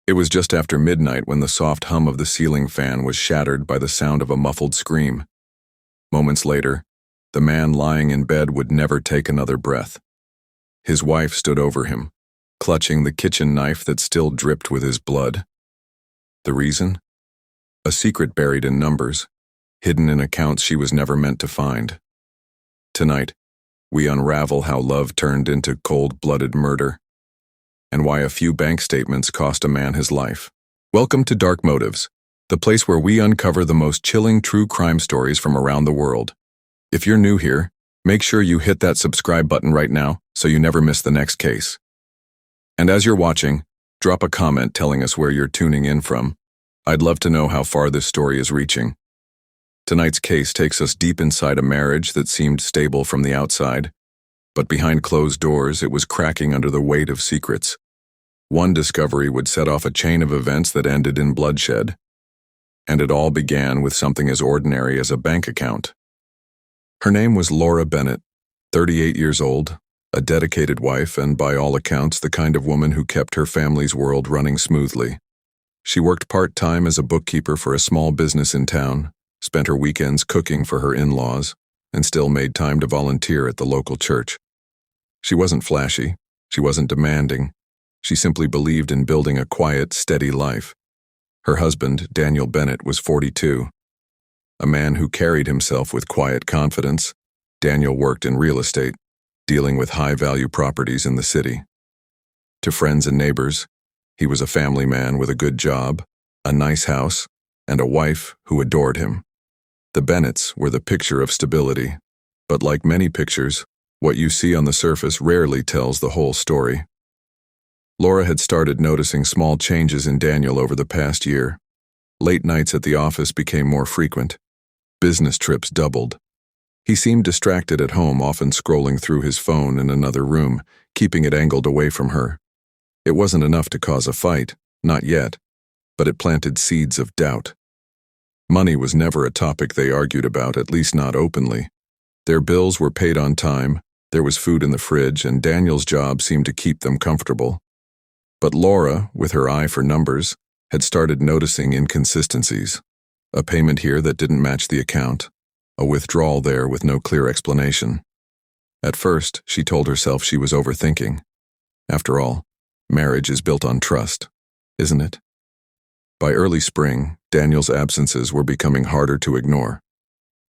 It was just after midnight when the soft hum of the ceiling fan was shattered by the sound of a muffled scream. Moments later, the man lying in bed would never take another breath. His wife stood over him, clutching the kitchen knife that still dripped with his blood. The reason? A secret buried in numbers, hidden in accounts she was never meant to find. Tonight, we unravel how love turned into cold-blooded murder, and why a few bank statements cost a man his life. Welcome to Dark Motives, the place where we uncover the most chilling true crime stories from around the world. If you're new here, make sure you hit that subscribe button right now so you never miss the next case. And as you're watching, drop a comment telling us where you're tuning in from. I'd love to know how far this story is reaching. Tonight's case takes us deep inside a marriage that seemed stable from the outside, but behind closed doors it was cracking under the weight of secrets. One discovery would set off a chain of events that ended in bloodshed. And it all began with something as ordinary as a bank account. Her name was Laura Bennett, 38 years old, a dedicated wife and by all accounts the kind of woman who kept her family's world running smoothly. She worked part-time as a bookkeeper for a small business in town, spent her weekends cooking for her in-laws, and still made time to volunteer at the local church. She wasn't flashy, she wasn't demanding, she simply believed in building a quiet, steady life. Her husband, Daniel Bennett, was 42. A man who carried himself with quiet confidence. Daniel worked in real estate, dealing with high-value properties in the city. To friends and neighbors, he was a family man with a good job, a nice house, and a wife who adored him. The Bennetts were the picture of stability, but like many pictures, what you see on the surface rarely tells the whole story. Laura had started noticing small changes in Daniel over the past year. Late nights at the office became more frequent. Business trips doubled. He seemed distracted at home, often scrolling through his phone in another room, keeping it angled away from her. It wasn't enough to cause a fight, not yet, but it planted seeds of doubt. Money was never a topic they argued about, at least not openly. Their bills were paid on time, there was food in the fridge, and Daniel's job seemed to keep them comfortable. But Laura, with her eye for numbers, had started noticing inconsistencies. A payment here that didn't match the account, a withdrawal there with no clear explanation. At first, she told herself she was overthinking. After all, marriage is built on trust, isn't it? By early spring, Daniel's absences were becoming harder to ignore.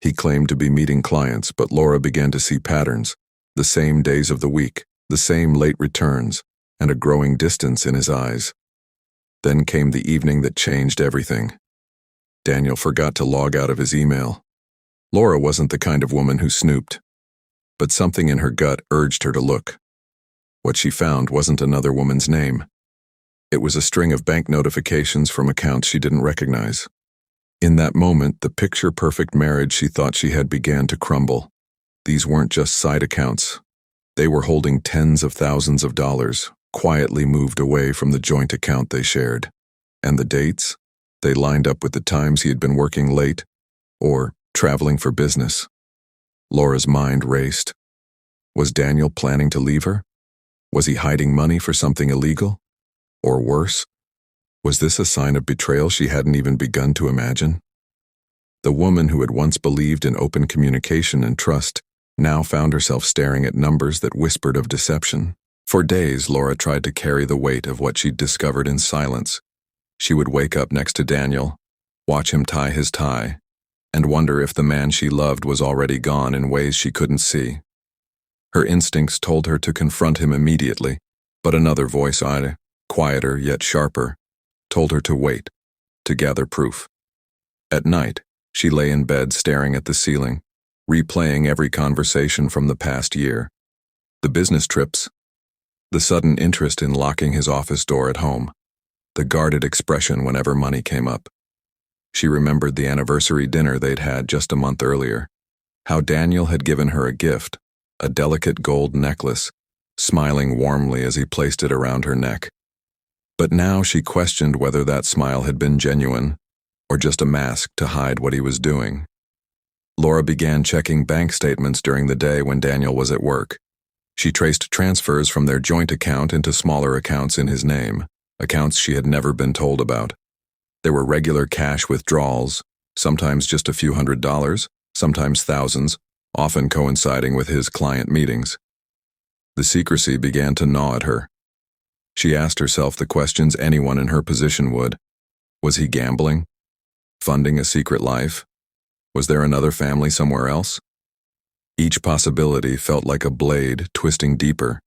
He claimed to be meeting clients, but Laura began to see patterns, the same days of the week, the same late returns, and a growing distance in his eyes. Then came the evening that changed everything. Daniel forgot to log out of his email. Laura wasn't the kind of woman who snooped, but something in her gut urged her to look. What she found wasn't another woman's name. It was a string of bank notifications from accounts she didn't recognize. In that moment, the picture-perfect marriage she thought she had began to crumble. These weren't just side accounts. They were holding tens of thousands of dollars, quietly moved away from the joint account they shared. And the dates? They lined up with the times he had been working late, or traveling for business. Laura's mind raced. Was Daniel planning to leave her? Was he hiding money for something illegal? Or worse, was this a sign of betrayal she hadn't even begun to imagine? The woman who had once believed in open communication and trust now found herself staring at numbers that whispered of deception. For days, Laura tried to carry the weight of what she'd discovered in silence. She would wake up next to Daniel, watch him tie his tie, and wonder if the man she loved was already gone in ways she couldn't see. Her instincts told her to confront him immediately, but another voice, quieter yet sharper, told her to wait, to gather proof. At night, she lay in bed staring at the ceiling, replaying every conversation from the past year. The business trips, the sudden interest in locking his office door at home, the guarded expression whenever money came up. She remembered the anniversary dinner they'd had just a month earlier, how Daniel had given her a gift, a delicate gold necklace, smiling warmly as he placed it around her neck. But now she questioned whether that smile had been genuine, or just a mask to hide what he was doing. Laura began checking bank statements during the day when Daniel was at work. She traced transfers from their joint account into smaller accounts in his name. accounts she had never been told about. There were regular cash withdrawals, sometimes just a few $100s, sometimes thousands, often coinciding with his client meetings. The secrecy began to gnaw at her. She asked herself the questions anyone in her position would. Was he gambling? Funding a secret life? Was there another family somewhere else? Each possibility felt like a blade twisting deeper,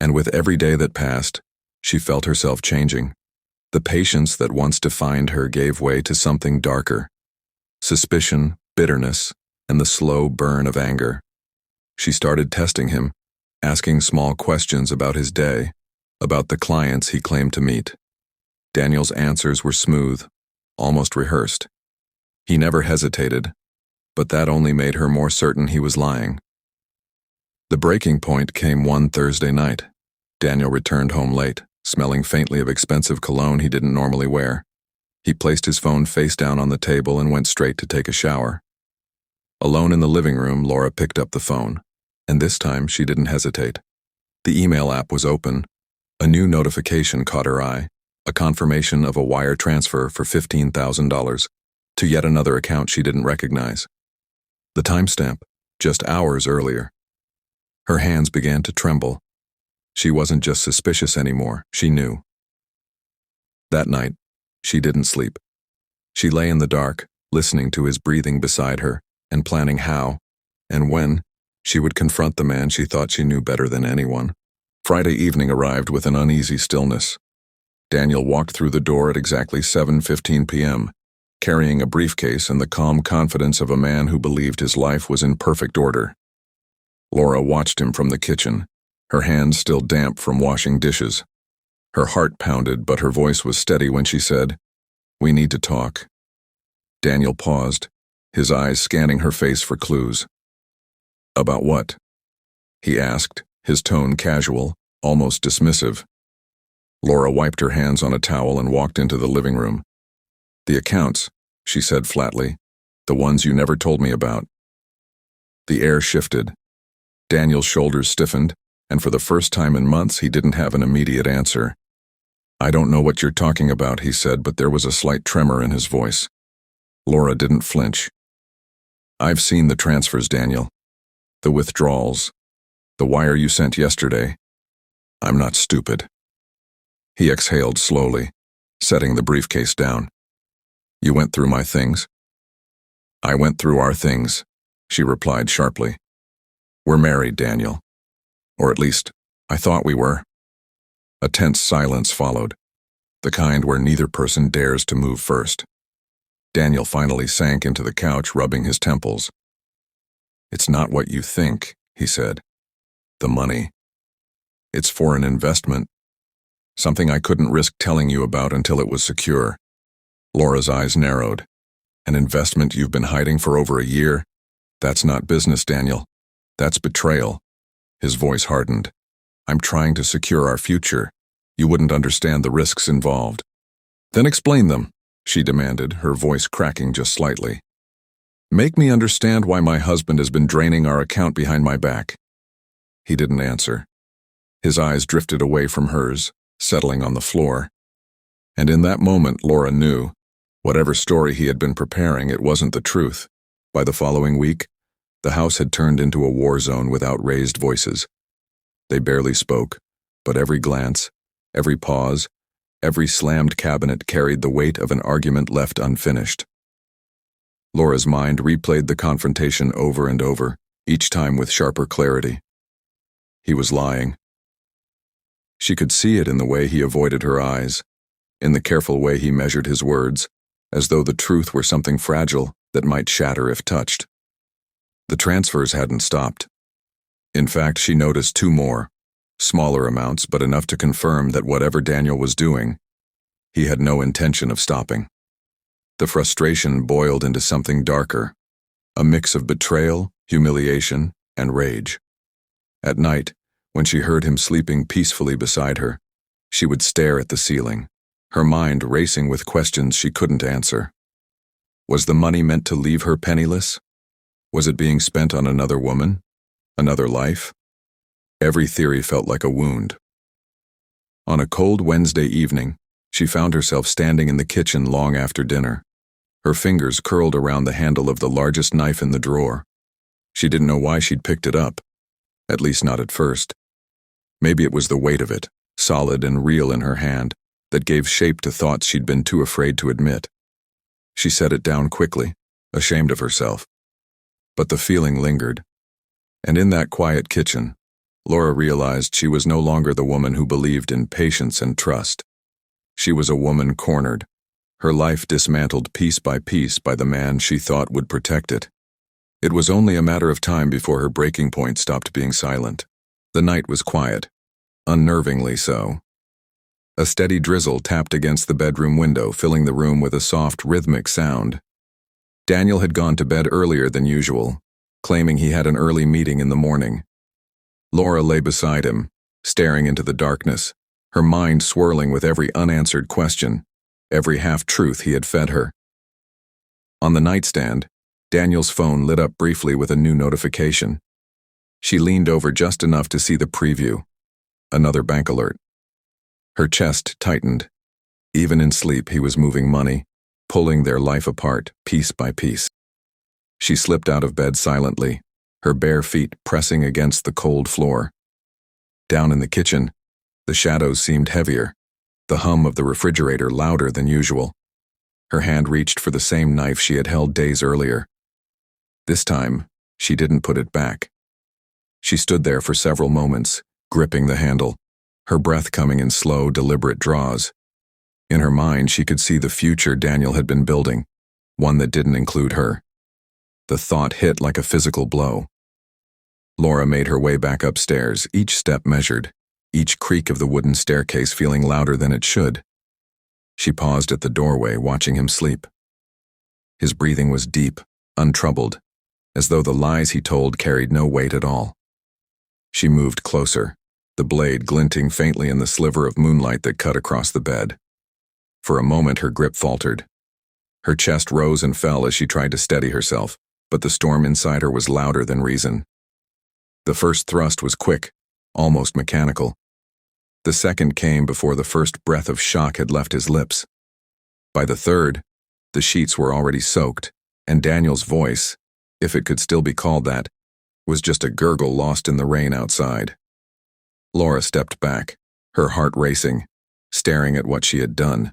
and with every day that passed, she felt herself changing. The patience that once defined her gave way to something darker. Suspicion, bitterness, and the slow burn of anger. She started testing him, asking small questions about his day, about the clients he claimed to meet. Daniel's answers were smooth, almost rehearsed. He never hesitated, but that only made her more certain he was lying. The breaking point came one Thursday night. Daniel returned home late, smelling faintly of expensive cologne he didn't normally wear. He placed his phone face down on the table and went straight to take a shower. Alone in the living room, Laura picked up the phone, and this time she didn't hesitate. The email app was open. A new notification caught her eye, a confirmation of a wire transfer for $15,000 to yet another account she didn't recognize. The timestamp, just hours earlier. Her hands began to tremble. She wasn't just suspicious anymore, she knew. That night, she didn't sleep. She lay in the dark, listening to his breathing beside her, and planning how, and when, she would confront the man she thought she knew better than anyone. Friday evening arrived with an uneasy stillness. Daniel walked through the door at exactly 7:15 p.m., carrying a briefcase and the calm confidence of a man who believed his life was in perfect order. Laura watched him from the kitchen, her hands still damp from washing dishes. Her heart pounded, but her voice was steady when she said, "We need to talk." Daniel paused, his eyes scanning her face for clues. "About what?" he asked, his tone casual, almost dismissive. Laura wiped her hands on a towel and walked into the living room. "The accounts," she said flatly, "the ones you never told me about." The air shifted. Daniel's shoulders stiffened, and for the first time in months he didn't have an immediate answer. "I don't know what you're talking about," he said, but there was a slight tremor in his voice. Laura didn't flinch. "I've seen the transfers, Daniel. The withdrawals. The wire you sent yesterday. I'm not stupid." He exhaled slowly, setting the briefcase down. "You went through my things?" "I went through our things," she replied sharply. "We're married, Daniel. Or at least, I thought we were." A tense silence followed, the kind where neither person dares to move first. Daniel finally sank into the couch, rubbing his temples. "It's not what you think," he said. "The money. It's for an investment. Something I couldn't risk telling you about until it was secure." Laura's eyes narrowed. "An investment you've been hiding for over a year? That's not business, Daniel. That's betrayal." His voice hardened. "I'm trying to secure our future. You wouldn't understand the risks involved." "Then explain them," she demanded, her voice cracking just slightly. "Make me understand why my husband has been draining our account behind my back." He didn't answer. His eyes drifted away from hers, settling on the floor. And in that moment, Laura knew, whatever story he had been preparing, it wasn't the truth. By the following week, the house had turned into a war zone with outraised voices. They barely spoke, but every glance, every pause, every slammed cabinet carried the weight of an argument left unfinished. Laura's mind replayed the confrontation over and over, each time with sharper clarity. He was lying. She could see it in the way he avoided her eyes, in the careful way he measured his words, as though the truth were something fragile that might shatter if touched. The transfers hadn't stopped. In fact, she noticed two more, smaller amounts but enough to confirm that whatever Daniel was doing, he had no intention of stopping. The frustration boiled into something darker, a mix of betrayal, humiliation, and rage. At night, when she heard him sleeping peacefully beside her, she would stare at the ceiling, her mind racing with questions she couldn't answer. Was the money meant to leave her penniless? Was it being spent on another woman? Another life? Every theory felt like a wound. On a cold Wednesday evening, she found herself standing in the kitchen long after dinner. Her fingers curled around the handle of the largest knife in the drawer. She didn't know why she'd picked it up, at least not at first. Maybe it was the weight of it, solid and real in her hand, that gave shape to thoughts she'd been too afraid to admit. She set it down quickly, ashamed of herself. But the feeling lingered. And in that quiet kitchen, Laura realized she was no longer the woman who believed in patience and trust. She was a woman cornered, her life dismantled piece by the man she thought would protect it. It was only a matter of time before her breaking point stopped being silent. The night was quiet, unnervingly so. A steady drizzle tapped against the bedroom window, filling the room with a soft, rhythmic sound. Daniel had gone to bed earlier than usual, claiming he had an early meeting in the morning. Laura lay beside him, staring into the darkness, her mind swirling with every unanswered question, every half-truth he had fed her. On the nightstand, Daniel's phone lit up briefly with a new notification. She leaned over just enough to see the preview. Another bank alert. Her chest tightened. Even in sleep, he was moving money, pulling their life apart, piece by piece. She slipped out of bed silently, her bare feet pressing against the cold floor. Down in the kitchen, the shadows seemed heavier, the hum of the refrigerator louder than usual. Her hand reached for the same knife she had held days earlier. This time, she didn't put it back. She stood there for several moments, gripping the handle, her breath coming in slow, deliberate draws. In her mind, she could see the future Daniel had been building, one that didn't include her. The thought hit like a physical blow. Laura made her way back upstairs, each step measured, each creak of the wooden staircase feeling louder than it should. She paused at the doorway, watching him sleep. His breathing was deep, untroubled, as though the lies he told carried no weight at all. She moved closer, the blade glinting faintly in the sliver of moonlight that cut across the bed. For a moment, her grip faltered. Her chest rose and fell as she tried to steady herself, but the storm inside her was louder than reason. The first thrust was quick, almost mechanical. The second came before the first breath of shock had left his lips. By the third, the sheets were already soaked, and Daniel's voice, if it could still be called that, was just a gurgle lost in the rain outside. Laura stepped back, her heart racing, staring at what she had done.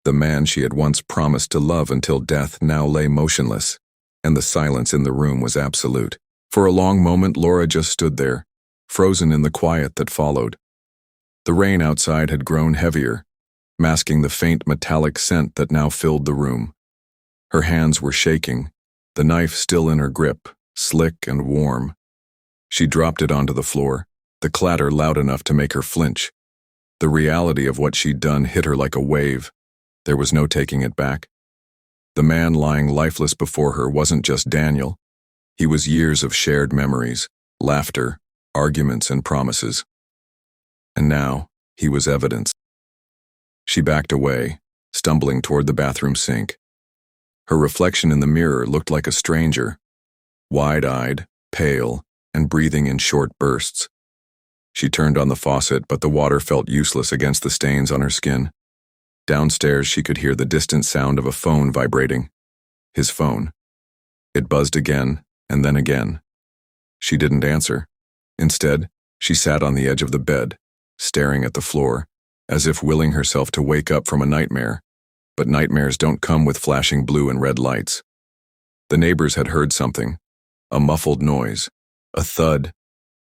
The man she had once promised to love until death now lay motionless, and the silence in the room was absolute. For a long moment, Laura just stood there, frozen in the quiet that followed. The rain outside had grown heavier, masking the faint metallic scent that now filled the room. Her hands were shaking, the knife still in her grip, slick and warm. She dropped it onto the floor, the clatter loud enough to make her flinch. The reality of what she'd done hit her like a wave. There was no taking it back. The man lying lifeless before her wasn't just Daniel. He was years of shared memories, laughter, arguments, and promises. And now, he was evidence. She backed away, stumbling toward the bathroom sink. Her reflection in the mirror looked like a stranger, wide-eyed, pale, and breathing in short bursts. She turned on the faucet, but the water felt useless against the stains on her skin. Downstairs, she could hear the distant sound of a phone vibrating. His phone. It buzzed again, and then again. She didn't answer. Instead, she sat on the edge of the bed, staring at the floor, as if willing herself to wake up from a nightmare. But nightmares don't come with flashing blue and red lights. The neighbors had heard something, a muffled noise, a thud,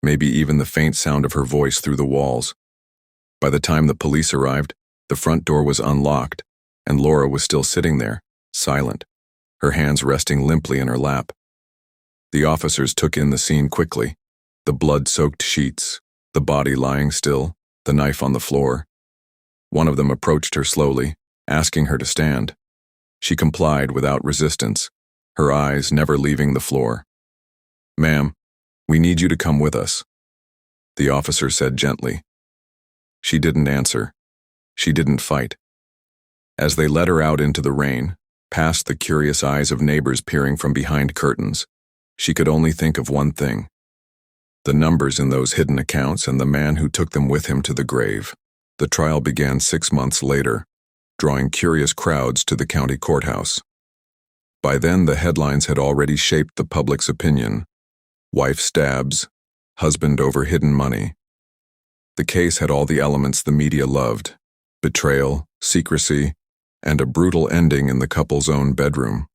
maybe even the faint sound of her voice through the walls. By the time the police arrived, the front door was unlocked, and Laura was still sitting there, silent, her hands resting limply in her lap. The officers took in the scene quickly, the blood-soaked sheets, the body lying still, the knife on the floor. One of them approached her slowly, asking her to stand. She complied without resistance, her eyes never leaving the floor. "Ma'am, we need you to come with us," the officer said gently. She didn't answer. She didn't fight. As they led her out into the rain, past the curious eyes of neighbors peering from behind curtains, she could only think of one thing: the numbers in those hidden accounts and the man who took them with him to the grave. The trial began 6 months later, drawing curious crowds to the county courthouse. By then, the headlines had already shaped the public's opinion. Wife stabs, husband over hidden money. The case had all the elements the media loved: betrayal, secrecy, and a brutal ending in the couple's own bedroom.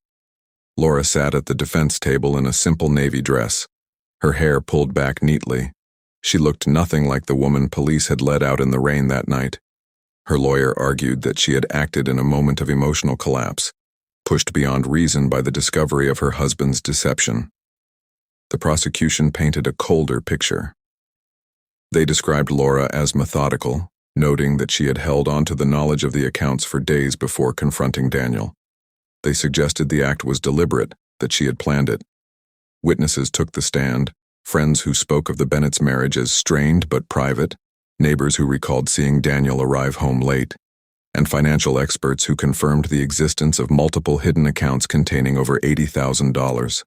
Laura sat at the defense table in a simple navy dress, her hair pulled back neatly. She looked nothing like the woman police had led out in the rain that night. Her lawyer argued that she had acted in a moment of emotional collapse, pushed beyond reason by the discovery of her husband's deception. The prosecution painted a colder picture. They described Laura as methodical, noting that she had held on to the knowledge of the accounts for days before confronting Daniel. They suggested the act was deliberate, that she had planned it. Witnesses took the stand, friends who spoke of the Bennett's marriage as strained but private, neighbors who recalled seeing Daniel arrive home late, and financial experts who confirmed the existence of multiple hidden accounts containing over $80,000.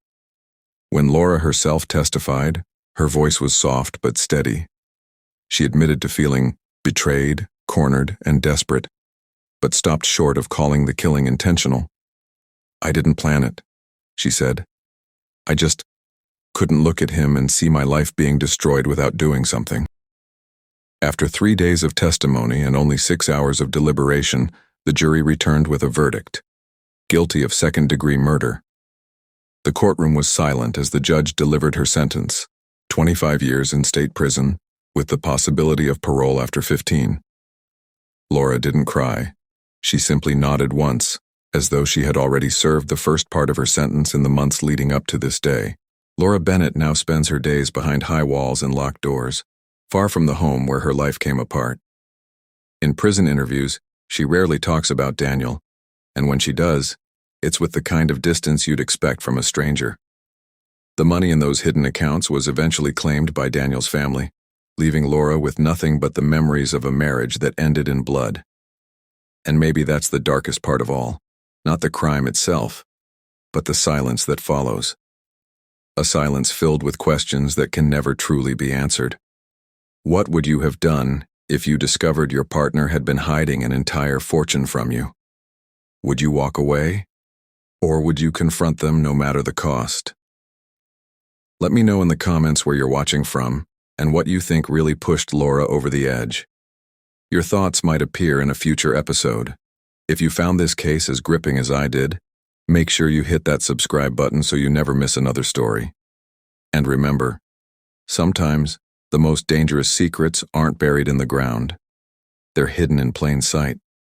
When Laura herself testified, her voice was soft but steady. She admitted to feeling betrayed, cornered, and desperate, but stopped short of calling the killing intentional. "I didn't plan it," she said. "I just couldn't look at him and see my life being destroyed without doing something." After 3 days of testimony and only 6 hours of deliberation, the jury returned with a verdict: guilty of second-degree murder. The courtroom was silent as the judge delivered her sentence: 25 years in state prison, with the possibility of parole after 15. Laura didn't cry. She simply nodded once, as though she had already served the first part of her sentence in the months leading up to this day. Laura Bennett now spends her days behind high walls and locked doors, far from the home where her life came apart. In prison interviews, she rarely talks about Daniel, and when she does, it's with the kind of distance you'd expect from a stranger. The money in those hidden accounts was eventually claimed by Daniel's family, leaving Laura with nothing but the memories of a marriage that ended in blood. And maybe that's the darkest part of all, not the crime itself, but the silence that follows. A silence filled with questions that can never truly be answered. What would you have done if you discovered your partner had been hiding an entire fortune from you? Would you walk away? Or would you confront them no matter the cost? Let me know in the comments where you're watching from and what you think really pushed Laura over the edge. Your thoughts might appear in a future episode. If you found this case as gripping as I did, make sure you hit that subscribe button so you never miss another story. And remember, sometimes the most dangerous secrets aren't buried in the ground. They're hidden in plain sight.